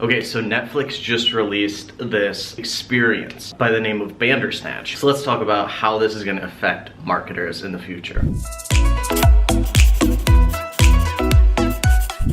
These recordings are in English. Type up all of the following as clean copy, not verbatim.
Okay, so Netflix just released this experience by the name of Bandersnatch. So let's talk about how this is gonna affect marketers in the future.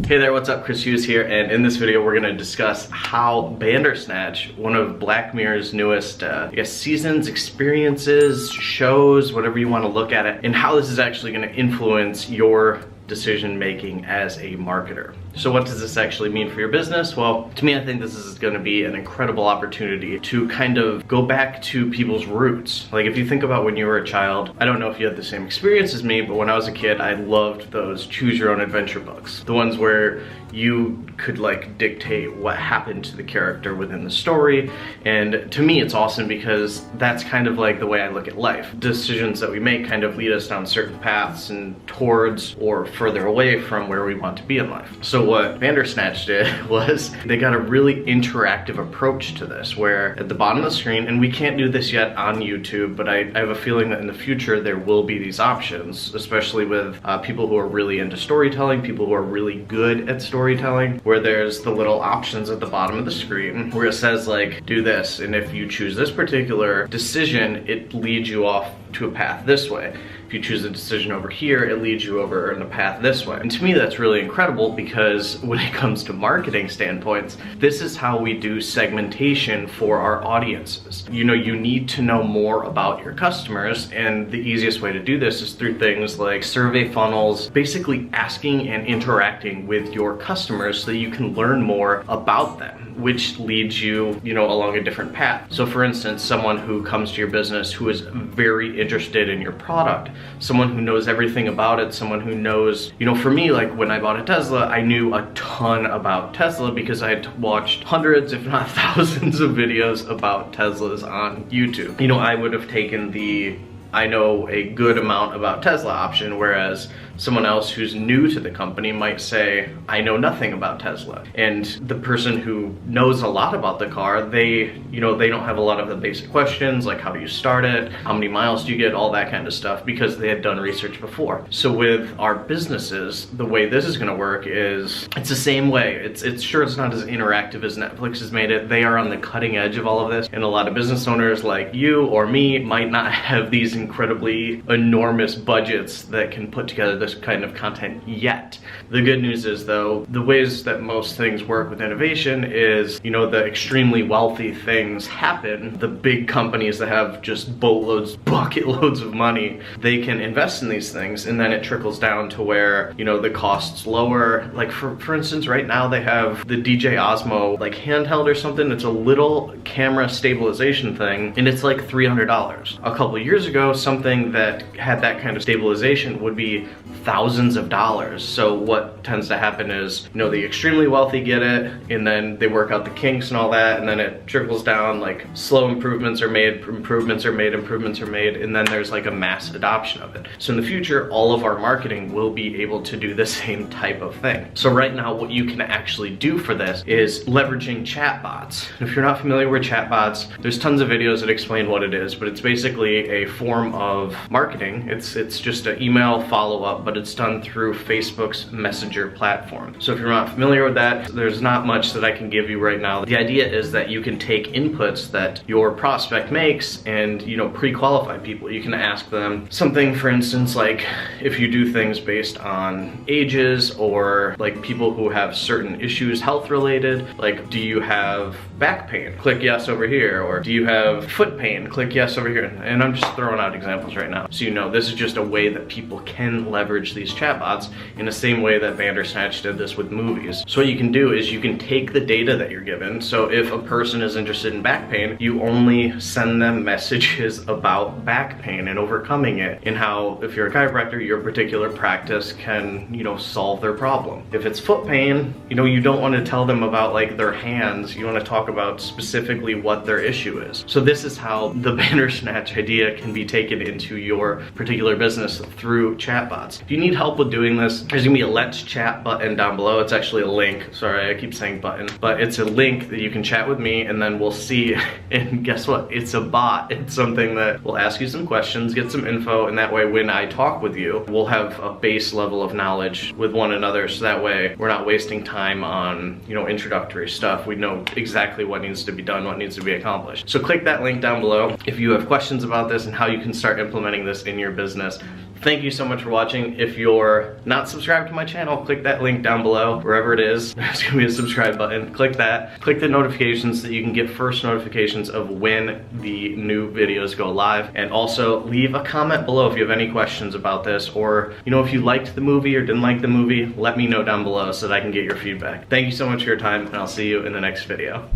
Hey there, what's up? Chris Hughes here, and in this video we're gonna discuss how Bandersnatch, one of Black Mirror's newest, seasons, experiences, shows, whatever you wanna look at it, and how this is actually gonna influence your decision making as a marketer. So what does this actually mean for your business? Well, to me, I think this is going to be an incredible opportunity to kind of go back to people's roots. Like if you think about when you were a child, I don't know if you had the same experience as me, but when I was a kid, I loved those choose your own adventure books. The ones where you could like dictate what happened to the character within the story. And to me, it's awesome because that's kind of like the way I look at life. Decisions that we make kind of lead us down certain paths and towards or further away from where we want to be in life. So what Bandersnatch did was they got a really interactive approach to this, where at the bottom of the screen, and we can't do this yet on YouTube, but I have a feeling that in the future there will be these options, especially with people who are really into storytelling, people who are really good at storytelling, where there's the little options at the bottom of the screen where it says like, do this, and if you choose this particular decision, it leads you off to a path this way. If you choose a decision over here, it leads you over in a path this way. And to me, that's really incredible because when it comes to marketing standpoints, this is how we do segmentation for our audiences. You know, you need to know more about your customers, and the easiest way to do this is through things like survey funnels, basically asking and interacting with your customers so that you can learn more about them, which leads you, along a different path. So for instance, someone who comes to your business who is very interested in your product, someone who knows everything about it, someone who knows, for me, like when I bought a Tesla, I knew a ton about Tesla because I had watched hundreds, if not thousands of videos about Teslas on YouTube. I would have taken the I know a good amount about Tesla option, whereas someone else who's new to the company might say, I know nothing about Tesla. And the person who knows a lot about the car, they don't have a lot of the basic questions, like how do you start it, how many miles do you get, all that kind of stuff, because they had done research before. So with our businesses, the way this is gonna work is, it's the same way. It's sure it's not as interactive as Netflix has made it. They are on the cutting edge of all of this, and a lot of business owners like you or me might not have these incredibly enormous budgets that can put together this kind of content yet. The good news is though, the ways that most things work with innovation is, the extremely wealthy things happen. The big companies that have just boatloads, bucket loads of money, they can invest in these things, and then it trickles down to where, the cost's lower. Like for instance, right now they have the DJ Osmo like handheld or something. It's a little camera stabilization thing, and it's like $300. A couple years ago, something that had that kind of stabilization would be thousands of dollars. So what tends to happen is, the extremely wealthy get it, and then they work out the kinks and all that, and then it trickles down, like slow improvements are made, improvements are made, and then there's like a mass adoption of it. So in the future, all of our marketing will be able to do the same type of thing. So right now, what you can actually do for this is leveraging chatbots. If you're not familiar with chatbots, there's tons of videos that explain what it is, but it's basically a form of marketing. It's just an email follow-up, but it's done through Facebook's Messenger platform. So if you're not familiar with that, there's not much that I can give you right now. The idea is that you can take inputs that your prospect makes and, pre-qualify people. You can ask them something, for instance, like if you do things based on ages or like people who have certain issues health related, like do you have back pain? Click yes over here. Or do you have foot pain? Click yes over here. And I'm just throwing out examples right now. So this is just a way that people can leverage these chatbots in the same way that Bandersnatch did this with movies. So what you can do is you can take the data that you're given. So if a person is interested in back pain, you only send them messages about back pain and overcoming it, and how if you're a chiropractor, your particular practice can, solve their problem. If it's foot pain, you don't want to tell them about like their hands. You want to talk about specifically what their issue is. So this is how the Bandersnatch idea can be taken into your particular business through chatbots. If you need help with doing this, there's gonna be a let's chat button down below. It's actually a link. Sorry, I keep saying button, but it's a link that you can chat with me, and then we'll see. And guess what? It's a bot. It's something that will ask you some questions, get some info, and that way when I talk with you, we'll have a base level of knowledge with one another, so that way we're not wasting time on, you know, introductory stuff. We know exactly what needs to be done, what needs to be accomplished. So click that link down below if you have questions about this and how you can start implementing this in your business. Thank you so much for watching. If you're not subscribed to my channel, click that link down below, wherever it is. There's gonna be a subscribe button. Click that. Click the notifications so that you can get first notifications of when the new videos go live. And also leave a comment below if you have any questions about this, or, you know, if you liked the movie or didn't like the movie, let me know down below so that I can get your feedback. Thank you so much for your time, and I'll see you in the next video.